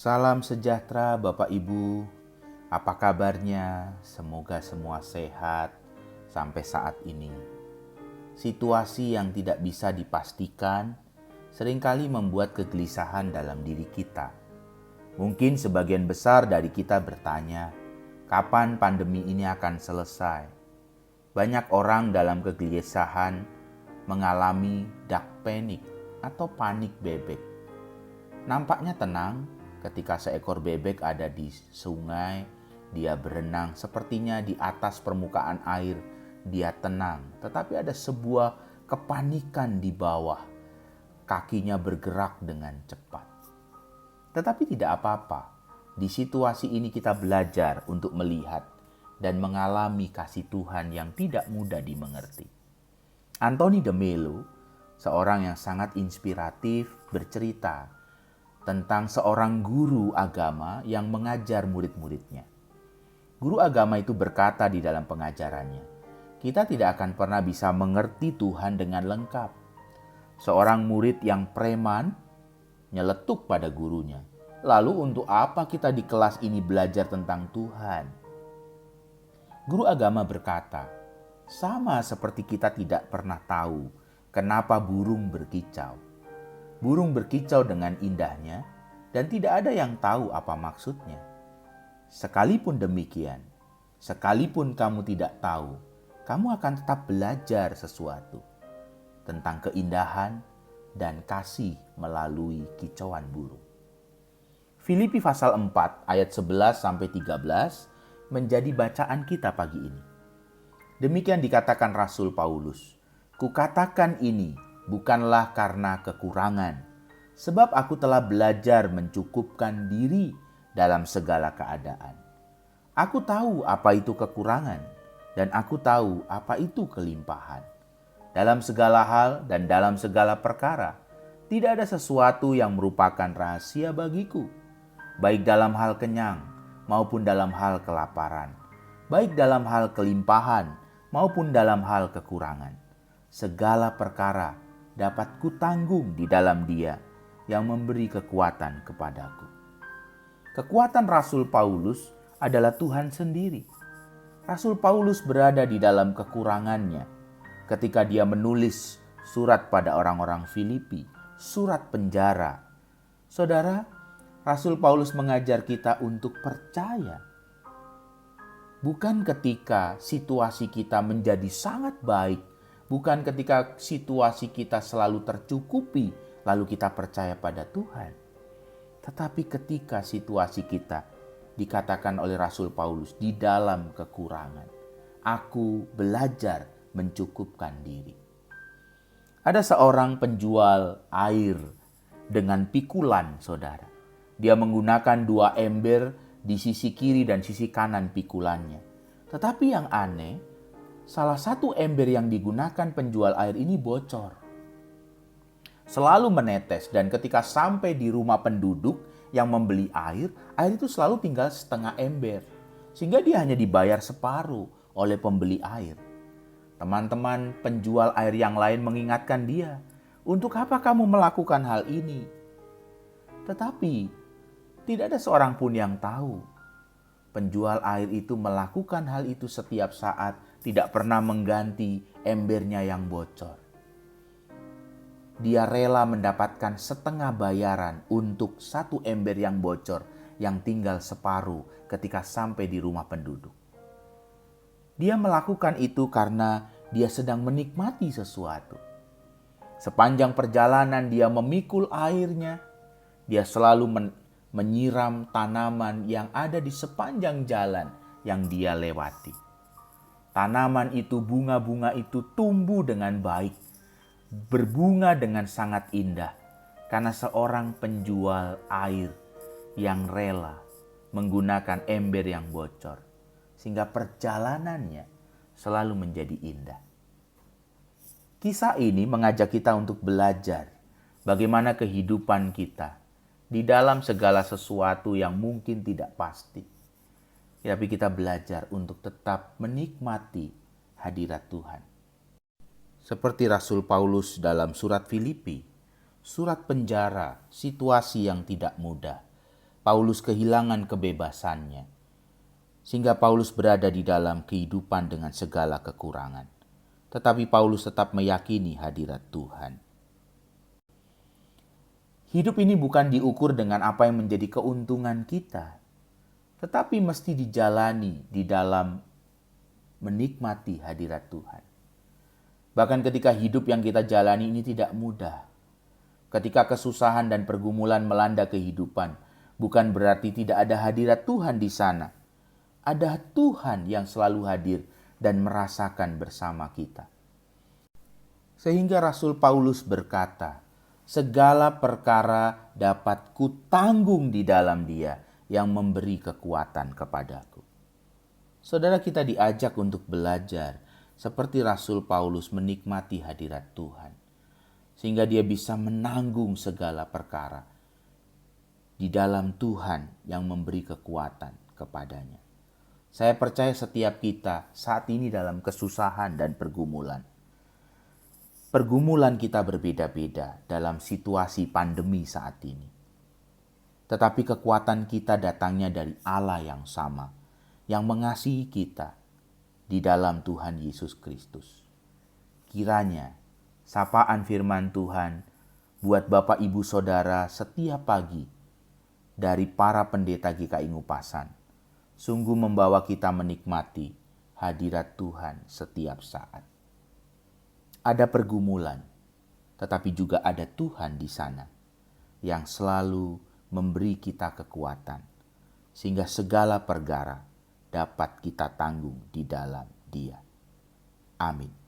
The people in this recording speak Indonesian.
Salam sejahtera Bapak Ibu, apa kabarnya? Semoga semua sehat sampai saat ini. Situasi yang tidak bisa dipastikan seringkali membuat kegelisahan dalam diri kita. Mungkin sebagian besar dari kita bertanya, kapan pandemi ini akan selesai? Banyak orang dalam kegelisahan mengalami dark panic atau panik bebek. Nampaknya tenang ketika seekor bebek ada di sungai, dia berenang sepertinya di atas permukaan air, dia tenang. Tetapi ada sebuah kepanikan di bawah, kakinya bergerak dengan cepat. Tetapi tidak apa-apa, di situasi ini kita belajar untuk melihat dan mengalami kasih Tuhan yang tidak mudah dimengerti. Anthony de Mello, seorang yang sangat inspiratif, bercerita tentang seorang guru agama yang mengajar murid-muridnya. Guru agama itu berkata di dalam pengajarannya, kita tidak akan pernah bisa mengerti Tuhan dengan lengkap. Seorang murid yang preman nyeletuk pada gurunya. Lalu untuk apa kita di kelas ini belajar tentang Tuhan? Guru agama berkata, sama seperti kita tidak pernah tahu kenapa burung berkicau. Burung berkicau dengan indahnya dan tidak ada yang tahu apa maksudnya. Sekalipun demikian, sekalipun kamu tidak tahu, kamu akan tetap belajar sesuatu tentang keindahan dan kasih melalui kicauan burung. Filipi pasal 4 ayat 11-13 menjadi bacaan kita pagi ini. Demikian dikatakan Rasul Paulus, "Kukatakan ini bukanlah karena kekurangan, sebab aku telah belajar mencukupkan diri dalam segala keadaan. Aku tahu apa itu kekurangan, dan aku tahu apa itu kelimpahan. Dalam segala hal dan dalam segala perkara, tidak ada sesuatu yang merupakan rahasia bagiku, baik dalam hal kenyang maupun dalam hal kelaparan, baik dalam hal kelimpahan maupun dalam hal kekurangan. Segala perkara dapat kutanggung di dalam Dia yang memberi kekuatan kepadaku." Kekuatan Rasul Paulus adalah Tuhan sendiri. Rasul Paulus berada di dalam kekurangannya ketika dia menulis surat pada orang-orang Filipi, surat penjara. Saudara, Rasul Paulus mengajar kita untuk percaya. Bukan ketika situasi kita menjadi sangat baik, bukan ketika situasi kita selalu tercukupi, lalu kita percaya pada Tuhan. Tetapi ketika situasi kita dikatakan oleh Rasul Paulus di dalam kekurangan, aku belajar mencukupkan diri. Ada seorang penjual air dengan pikulan, saudara. Dia menggunakan 2 ember di sisi kiri dan sisi kanan pikulannya. Tetapi yang aneh, salah satu ember yang digunakan penjual air ini bocor. Selalu menetes, dan ketika sampai di rumah penduduk yang membeli air itu selalu tinggal setengah ember. Sehingga dia hanya dibayar separuh oleh pembeli air. Teman-teman penjual air yang lain mengingatkan dia, "Untuk apa kamu melakukan hal ini?" Tetapi tidak ada seorang pun yang tahu. Penjual air itu melakukan hal itu setiap saat, tidak pernah mengganti embernya yang bocor. Dia rela mendapatkan setengah bayaran untuk 1 ember yang bocor yang tinggal separuh ketika sampai di rumah penduduk. Dia melakukan itu karena dia sedang menikmati sesuatu. Sepanjang perjalanan dia memikul airnya, dia selalu menyiram tanaman yang ada di sepanjang jalan yang dia lewati. Tanaman itu, bunga-bunga itu tumbuh dengan baik, berbunga dengan sangat indah, karena seorang penjual air yang rela menggunakan ember yang bocor, sehingga perjalanannya selalu menjadi indah. Kisah ini mengajak kita untuk belajar bagaimana kehidupan kita di dalam segala sesuatu yang mungkin tidak pasti. Tapi kita belajar untuk tetap menikmati hadirat Tuhan. Seperti Rasul Paulus dalam surat Filipi, surat penjara, situasi yang tidak mudah. Paulus kehilangan kebebasannya, sehingga Paulus berada di dalam kehidupan dengan segala kekurangan. Tetapi Paulus tetap meyakini hadirat Tuhan. Hidup ini bukan diukur dengan apa yang menjadi keuntungan kita, tetapi mesti dijalani di dalam menikmati hadirat Tuhan. Bahkan ketika hidup yang kita jalani ini tidak mudah, ketika kesusahan dan pergumulan melanda kehidupan, bukan berarti tidak ada hadirat Tuhan di sana. Ada Tuhan yang selalu hadir dan merasakan bersama kita. Sehingga Rasul Paulus berkata, segala perkara dapat kutanggung di dalam Dia yang memberi kekuatan kepadaku. Saudara, kita diajak untuk belajar seperti Rasul Paulus menikmati hadirat Tuhan, sehingga dia bisa menanggung segala perkara di dalam Tuhan yang memberi kekuatan kepadanya. Saya percaya setiap kita saat ini dalam kesusahan dan pergumulan. Pergumulan kita berbeda-beda dalam situasi pandemi saat ini. Tetapi kekuatan kita datangnya dari Allah yang sama, yang mengasihi kita di dalam Tuhan Yesus Kristus. Kiranya sapaan firman Tuhan buat Bapak Ibu Saudara setiap pagi dari para pendeta GKI Ngupasan sungguh membawa kita menikmati hadirat Tuhan setiap saat. Ada pergumulan, tetapi juga ada Tuhan di sana yang selalu memberi kita kekuatan sehingga segala perkara dapat kita tanggung di dalam Dia. Amin.